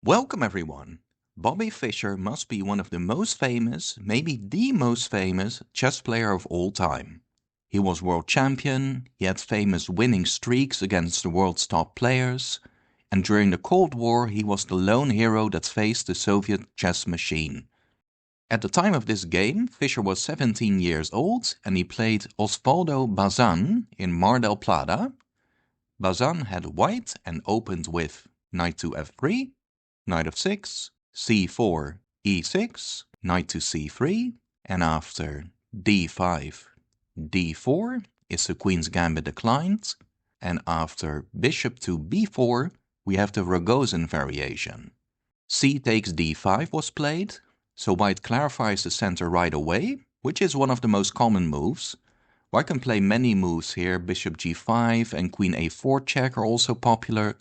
Welcome everyone! Bobby Fischer must be one of the most famous, maybe the most famous, chess player of all time. He was world champion, he had famous winning streaks against the world's top players, and during the Cold War he was the lone hero that faced the Soviet chess machine. At the time of this game, Fischer was 17 years old and he played Osvaldo Bazán in Mar del Plata. Bazán had white and opened with knight to f3, knight of 6, c4, e6, knight to c3, and after d5, d4 is the queen's gambit declined, and after bishop to b4 we have the Ragozin variation. C takes d5 was played, so white clarifies the center right away, which is one of the most common moves. White can play many moves here, bishop g5 and queen a4 check are also popular,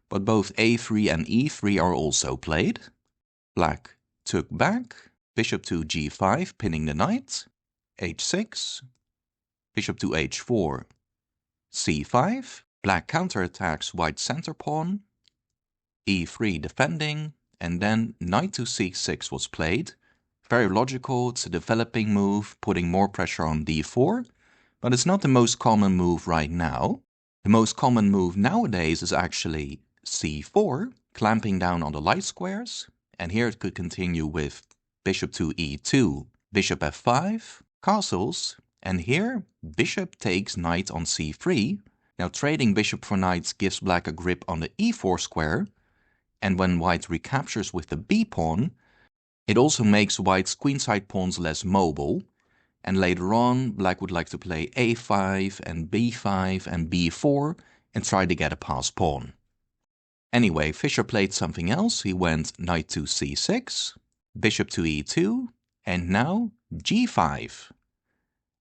but both a3 and e3 are also played. Black took back, bishop to g5 pinning the knight, h6, bishop to h4, c5, black counterattacks white's center pawn, e3 defending, and then knight to c6 was played. Very logical, it's a developing move, putting more pressure on d4, but it's not the most common move right now. The most common move nowadays is actually c4, clamping down on the light squares, and here it could continue with bishop to e2, bishop f5, castles, and here bishop takes knight on c3. Now trading bishop for knights gives black a grip on the e4 square, and when white recaptures with the b pawn, it also makes white's queenside pawns less mobile, and later on black would like to play a5 and b5 and b4 and try to get a passed pawn. Anyway, Fischer played something else. He went knight to c6, bishop to e2, and now g5.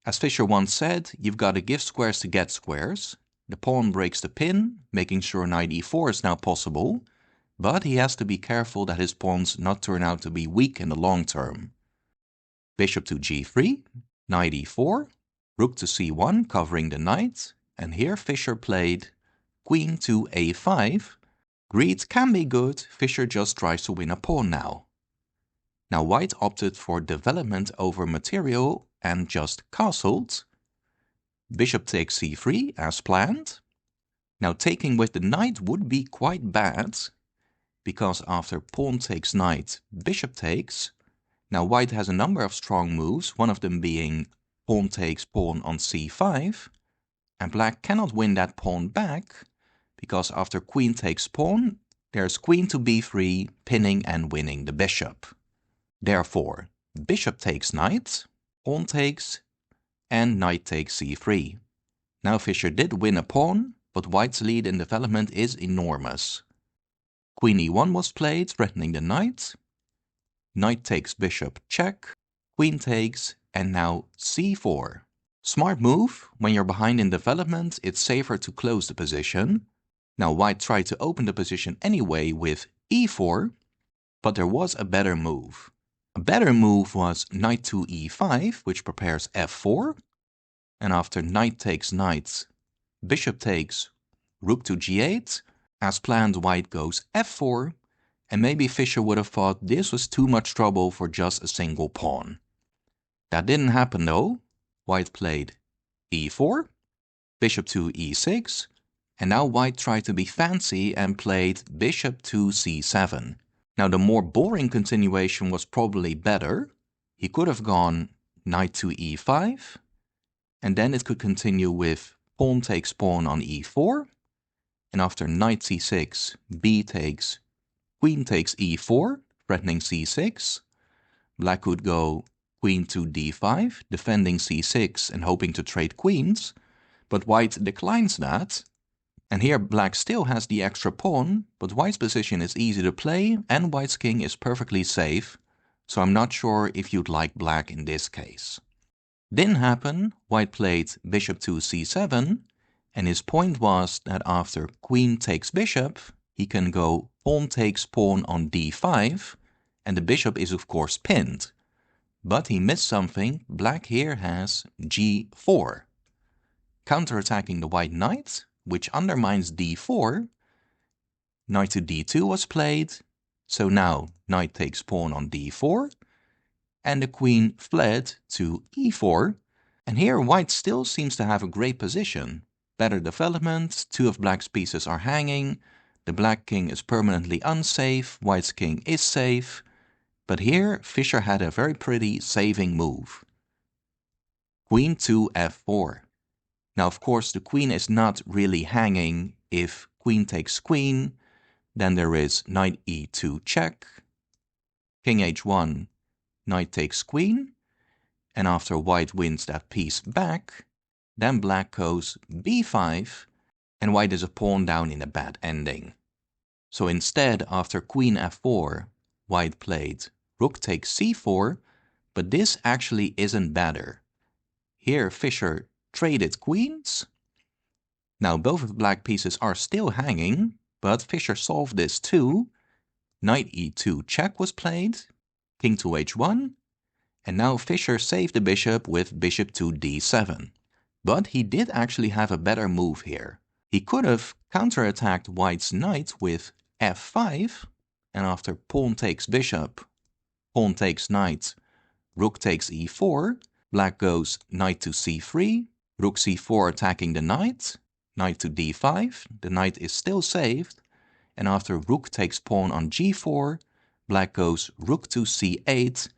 As Fischer once said, you've got to give squares to get squares. The pawn breaks the pin, making sure knight e4 is now possible, but he has to be careful that his pawns not turn out to be weak in the long term. Bishop to g3, knight e4, rook to c1 covering the knight, and here Fischer played queen to a5. Greed can be good, Fischer just tries to win a pawn now. Now white opted for development over material and just castled. Bishop takes c3 as planned. Now taking with the knight would be quite bad, because after pawn takes knight, bishop takes. Now white has a number of strong moves, one of them being pawn takes pawn on c5, and black cannot win that pawn back, because after queen takes pawn, there's queen to b3, pinning and winning the bishop. Therefore, bishop takes knight, pawn takes, and knight takes c3. Now Fischer did win a pawn, but white's lead in development is enormous. Queen e1 was played, threatening the knight. Knight takes bishop check, queen takes, and now c4. Smart move. When you're behind in development, it's safer to close the position. Now white tried to open the position anyway with e4, but there was a better move. A better move was knight to e5, which prepares f4, and after knight takes knight, bishop takes, rook to g8, as planned white goes f4, and maybe Fischer would have thought this was too much trouble for just a single pawn. That didn't happen though. White played e4, bishop to e6, and now white tried to be fancy and played bishop to c7. Now the more boring continuation was probably better. He could have gone knight to e5, and then it could continue with pawn takes pawn on e4, and after knight c6, b takes, queen takes e4, threatening c6. Black could go queen to d5, defending c6 and hoping to trade queens, but white declines that. And here black still has the extra pawn, but white's position is easy to play and white's king is perfectly safe, so I'm not sure if you'd like black in this case. Didn't happen. White played bishop to c7, and his point was that after queen takes bishop, he can go pawn takes pawn on d5, and the bishop is of course pinned. But he missed something. Black here has g4. Counterattacking the white knight, which undermines d4. Knight to d2 was played, So now knight takes pawn on d4, and the queen fled to e4. And here white still seems to have a great position. Better development, two of black's pieces are hanging, the black king is permanently unsafe, white's king is safe. But here Fischer had a very pretty saving move. Queen to f4. Now of course the queen is not really hanging. If queen takes queen, then there is knight e2 check, king h1, knight takes queen, and after white wins that piece back, then black goes b5, and white is a pawn down in a bad ending. So instead, after queen f4, white played rook takes c4, but this actually isn't better. Here Fischer traded queens. Now both of the black pieces are still hanging, but Fischer solved this too. Knight e2 check was played, king to h1, and now Fischer saved the bishop with bishop to d7. But he did actually have a better move here. He could have counterattacked white's knight with f5, and after pawn takes bishop, pawn takes knight, rook takes e4, black goes knight to c3, rook c4 attacking the knight, knight to d5, the knight is still saved, and after rook takes pawn on g4, black goes rook to c8.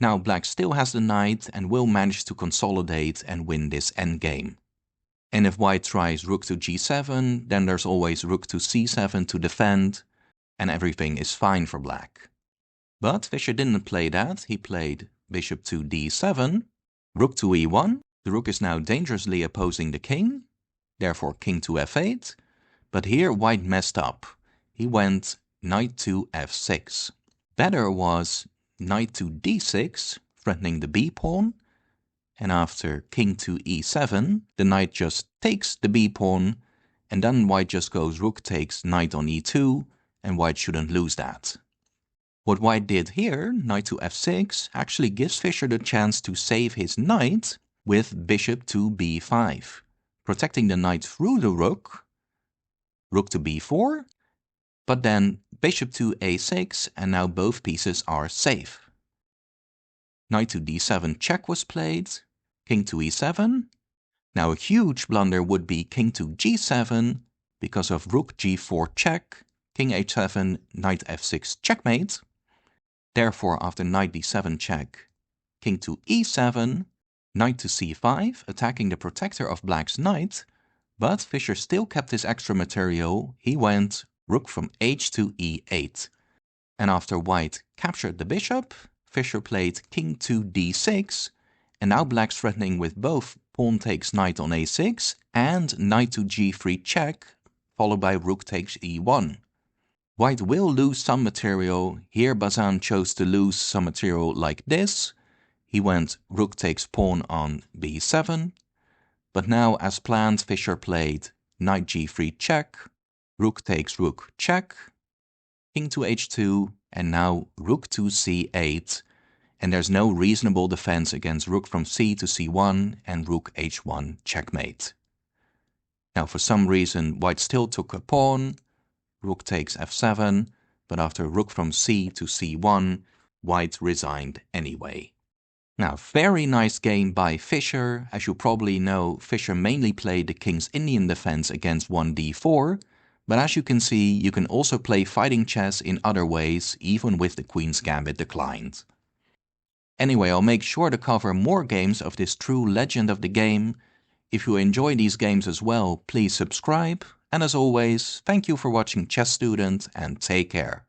Now black still has the knight and will manage to consolidate and win this endgame. And if white tries rook to g7, then there's always rook to c7 to defend, and everything is fine for black. But Fischer didn't play that. He played bishop to d7, rook to e1. The rook is now dangerously opposing the king, therefore king to f8. But here white messed up. He went knight to f6. Better was knight to d6, threatening the b-pawn. And after king to e7, the knight just takes the b-pawn, and then white just goes rook takes knight on e2, and white shouldn't lose that. What white did here, knight to f6, actually gives Fischer the chance to save his knight with bishop to b5, protecting the knight through the rook, rook to b4, but then bishop to a6, and now both pieces are safe. Knight to d7 check was played, king to e7. Now a huge blunder would be king to g7 because of rook g4 check, king h7, knight f6 checkmate. Therefore after knight d7 check, king to e7, knight to c5, attacking the protector of black's knight, but Fischer still kept his extra material. He went rook from h to e8. And after white captured the bishop, Fischer played king to d6, and now black's threatening with both pawn takes knight on a6 and knight to g3 check, followed by rook takes e1. White will lose some material. Here Bazán chose to lose some material like this. He went rook takes pawn on b7. But now, as planned, Fischer played knight g3 check, rook takes rook check, king to h2, and now rook to c8. And there's no reasonable defense against rook from c to c1 and rook h1 checkmate. Now for some reason white still took a pawn, rook takes f7, but after rook from c to c1, white resigned anyway. Now, very nice game by Fischer. As you probably know, Fischer mainly played the King's Indian defense against 1d4, but as you can see, you can also play fighting chess in other ways, even with the Queen's Gambit declined. Anyway, I'll make sure to cover more games of this true legend of the game. If you enjoy these games as well, please subscribe. And as always, thank you for watching Chess Student and take care.